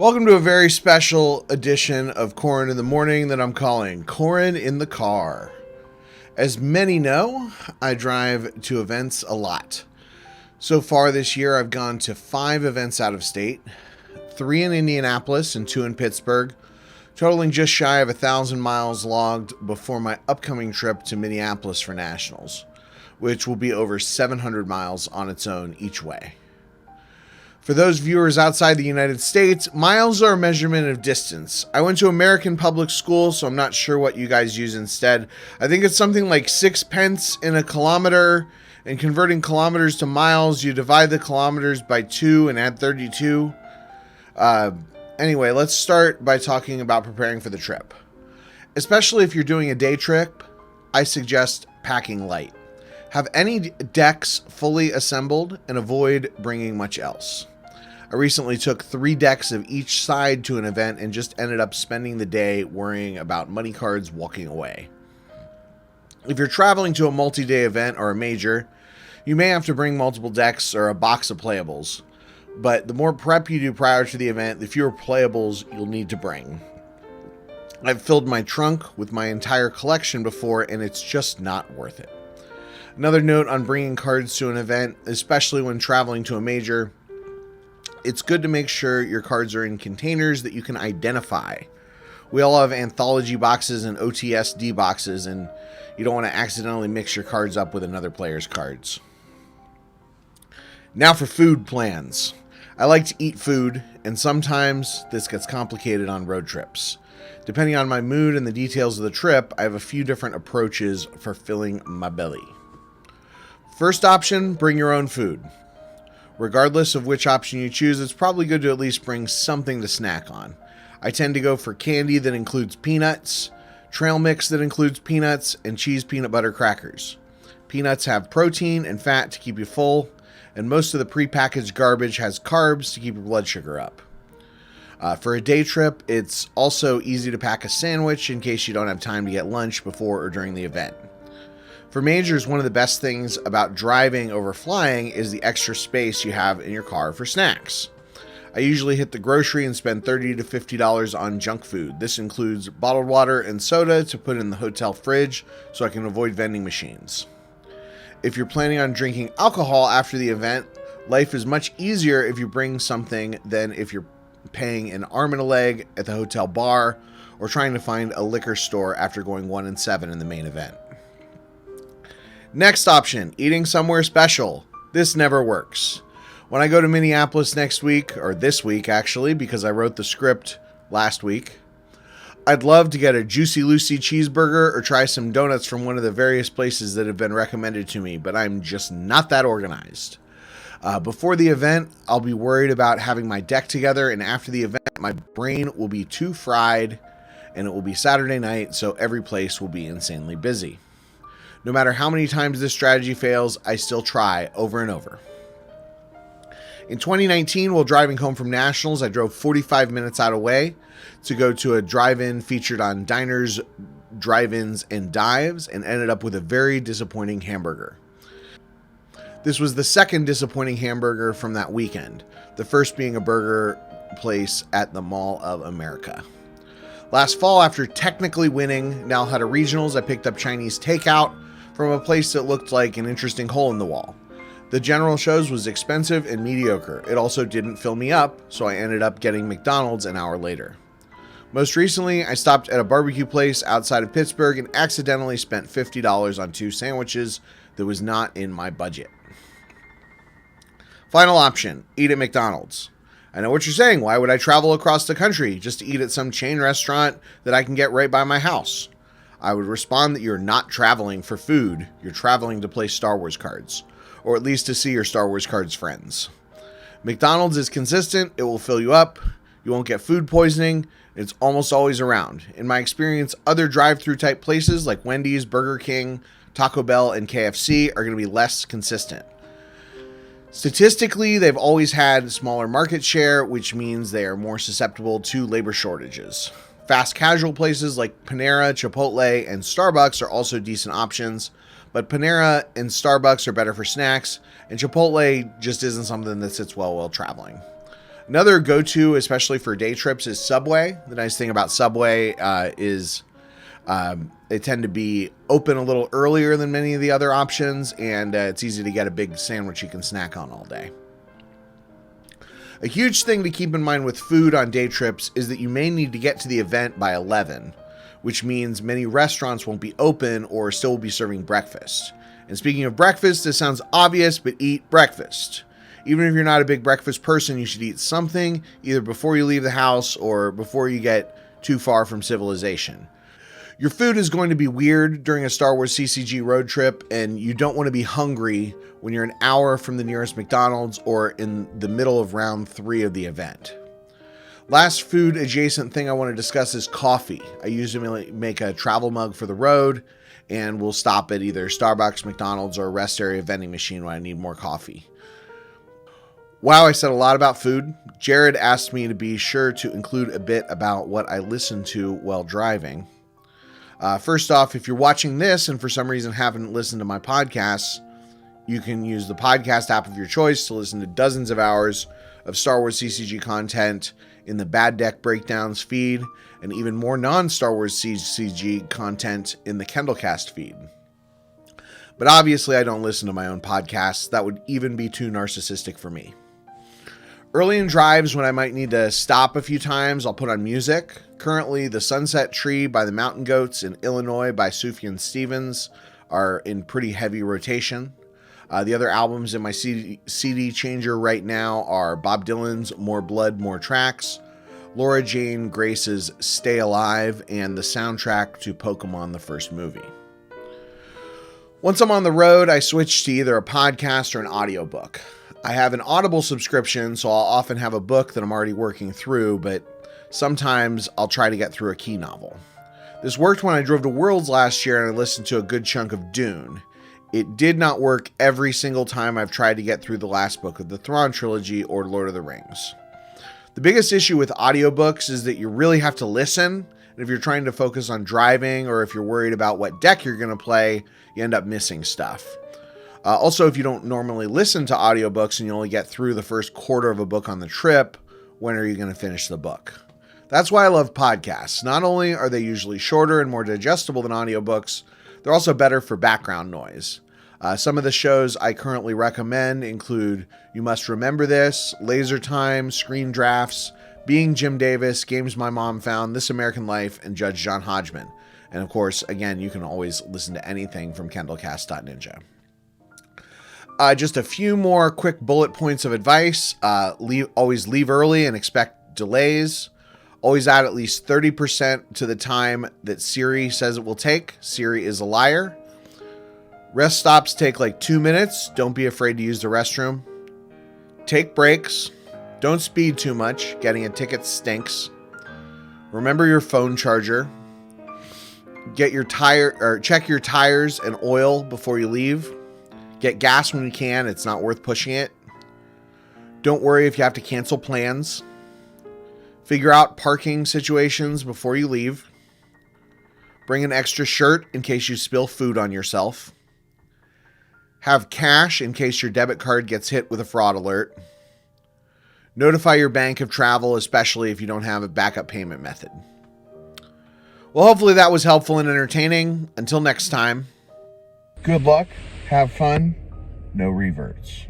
Welcome to a very special edition of Corran in the Morning that I'm calling Corran in the Car. As many know, I drive to events a lot. So far this year, I've gone to 5 events out of state, 3 in Indianapolis and 2 in Pittsburgh, totaling just shy of 1,000 miles logged before my upcoming trip to Minneapolis for Nationals, which will be over 700 miles on its own each way. For those viewers outside the United States, miles are a measurement of distance. I went to American public school, so I'm not sure what you guys use instead. I think it's something like 6 pence in a kilometer, and converting kilometers to miles, you divide the kilometers by 2 and add 32. Anyway, let's start by talking about preparing for the trip. Especially if you're doing a day trip, I suggest packing light. Have any decks fully assembled and avoid bringing much else. I recently took 3 decks of each side to an event and just ended up spending the day worrying about money cards walking away. If you're traveling to a multi-day event or a major, you may have to bring multiple decks or a box of playables. But the more prep you do prior to the event, the fewer playables you'll need to bring. I've filled my trunk with my entire collection before, and it's just not worth it. Another note on bringing cards to an event, especially when traveling to a major, it's good to make sure your cards are in containers that you can identify. We all have anthology boxes and OTSD boxes, and you don't want to accidentally mix your cards up with another player's cards. Now for food plans. I like to eat food, and sometimes this gets complicated on road trips. Depending on my mood and the details of the trip, I have a few different approaches for filling my belly. First option, bring your own food. Regardless of which option you choose, it's probably good to at least bring something to snack on. I tend to go for candy that includes peanuts, trail mix that includes peanuts, and cheese peanut butter crackers. Peanuts have protein and fat to keep you full, and most of the prepackaged garbage has carbs to keep your blood sugar up. For a day trip, it's also easy to pack a sandwich in case you don't have time to get lunch before or during the event. For majors, one of the best things about driving over flying is the extra space you have in your car for snacks. I usually hit the grocery and spend $30 to $50 on junk food. This includes bottled water and soda to put in the hotel fridge so I can avoid vending machines. If you're planning on drinking alcohol after the event, life is much easier if you bring something than if you're paying an arm and a leg at the hotel bar or trying to find a liquor store after going 1 and 7 in the main event. Next option, eating somewhere special. This never works. When I go to Minneapolis next week, or this week actually, because I wrote the script last week, I'd love to get a Juicy Lucy cheeseburger or try some donuts from one of the various places that have been recommended to me, but I'm just not that organized. Before the event, I'll be worried about having my deck together, and after the event, my brain will be too fried, and it will be Saturday night, so every place will be insanely busy. No matter how many times this strategy fails, I still try over and over. In 2019, while driving home from Nationals, I drove 45 minutes out of way to go to a drive-in featured on Diners, Drive-Ins, and Dives, and ended up with a very disappointing hamburger. This was the second disappointing hamburger from that weekend, the first being a burger place at the Mall of America. Last fall, after technically winning Nalhutta Regionals, I picked up Chinese takeout from a place that looked like an interesting hole in the wall. The general shows was expensive and mediocre. It also didn't fill me up, so I ended up getting McDonald's an hour later. Most recently, I stopped at a barbecue place outside of Pittsburgh and accidentally spent $50 on 2 sandwiches that was not in my budget. Final option, eat at McDonald's. I know what you're saying. Why would I travel across the country just to eat at some chain restaurant that I can get right by my house? I would respond that you're not traveling for food. You're traveling to play Star Wars cards, or at least to see your Star Wars cards friends. McDonald's is consistent. It will fill you up. You won't get food poisoning. It's almost always around. In my experience, other drive-through type places like Wendy's, Burger King, Taco Bell, and KFC are going to be less consistent. Statistically, they've always had smaller market share, which means they are more susceptible to labor shortages. Fast casual places like Panera, Chipotle, and Starbucks are also decent options, but Panera and Starbucks are better for snacks, and Chipotle just isn't something that sits well while traveling. Another go-to, especially for day trips, is Subway. The nice thing about Subway is they tend to be open a little earlier than many of the other options, and it's easy to get a big sandwich you can snack on all day. A huge thing to keep in mind with food on day trips is that you may need to get to the event by 11, which means many restaurants won't be open or still will be serving breakfast. And speaking of breakfast, this sounds obvious, but eat breakfast. Even if you're not a big breakfast person, you should eat something either before you leave the house or before you get too far from civilization. Your food is going to be weird during a Star Wars CCG road trip, and you don't want to be hungry when you're an hour from the nearest McDonald's or in the middle of round 3 of the event. Last food adjacent thing I want to discuss is coffee. I usually make a travel mug for the road, and we'll stop at either Starbucks, McDonald's, or a rest area vending machine when I need more coffee. Wow, I said a lot about food. Jared asked me to be sure to include a bit about what I listen to while driving. First off, if you're watching this and for some reason haven't listened to my podcasts, you can use the podcast app of your choice to listen to dozens of hours of Star Wars CCG content in the Bad Deck Breakdowns feed, and even more non-Star Wars CCG content in the Kendallcast feed. But obviously I don't listen to my own podcasts. That would even be too narcissistic for me. Early in drives, when I might need to stop a few times, I'll put on music. Currently, The Sunset Tree by the Mountain Goats in Illinois by Sufjan Stevens are in pretty heavy rotation. The other albums in my CD changer right now are Bob Dylan's More Blood, More Tracks, Laura Jane Grace's Stay Alive, and the soundtrack to Pokemon the first movie. Once I'm on the road, I switch to either a podcast or an audiobook. I have an Audible subscription, so I'll often have a book that I'm already working through, but sometimes I'll try to get through a key novel. This worked when I drove to Worlds last year and I listened to a good chunk of Dune. It did not work every single time I've tried to get through the last book of the Thrawn trilogy or Lord of the Rings. The biggest issue with audiobooks is that you really have to listen, and if you're trying to focus on driving or if you're worried about what deck you're going to play, you end up missing stuff. Also, if you don't normally listen to audiobooks and you only get through the first quarter of a book on the trip, when are you going to finish the book? That's why I love podcasts. Not only are they usually shorter and more digestible than audiobooks, they're also better for background noise. Some of the shows I currently recommend include You Must Remember This, Laser Time, Screen Drafts, Being Jim Davis, Games My Mom Found, This American Life, and Judge John Hodgman. And of course, again, you can always listen to anything from kendallcast.ninja. Just a few more quick bullet points of advice. Always leave early and expect delays. Always add at least 30% to the time that Siri says it will take. Siri is a liar. Rest stops take like 2 minutes. Don't be afraid to use the restroom. Take breaks. Don't speed too much. Getting a ticket stinks. Remember your phone charger. Check your tires and oil before you leave. Get gas when you can. It's not worth pushing it. Don't worry if you have to cancel plans. Figure out parking situations before you leave. Bring an extra shirt in case you spill food on yourself. Have cash in case your debit card gets hit with a fraud alert. Notify your bank of travel, especially if you don't have a backup payment method. Well, hopefully that was helpful and entertaining. Until next time, good luck, have fun, no reverts.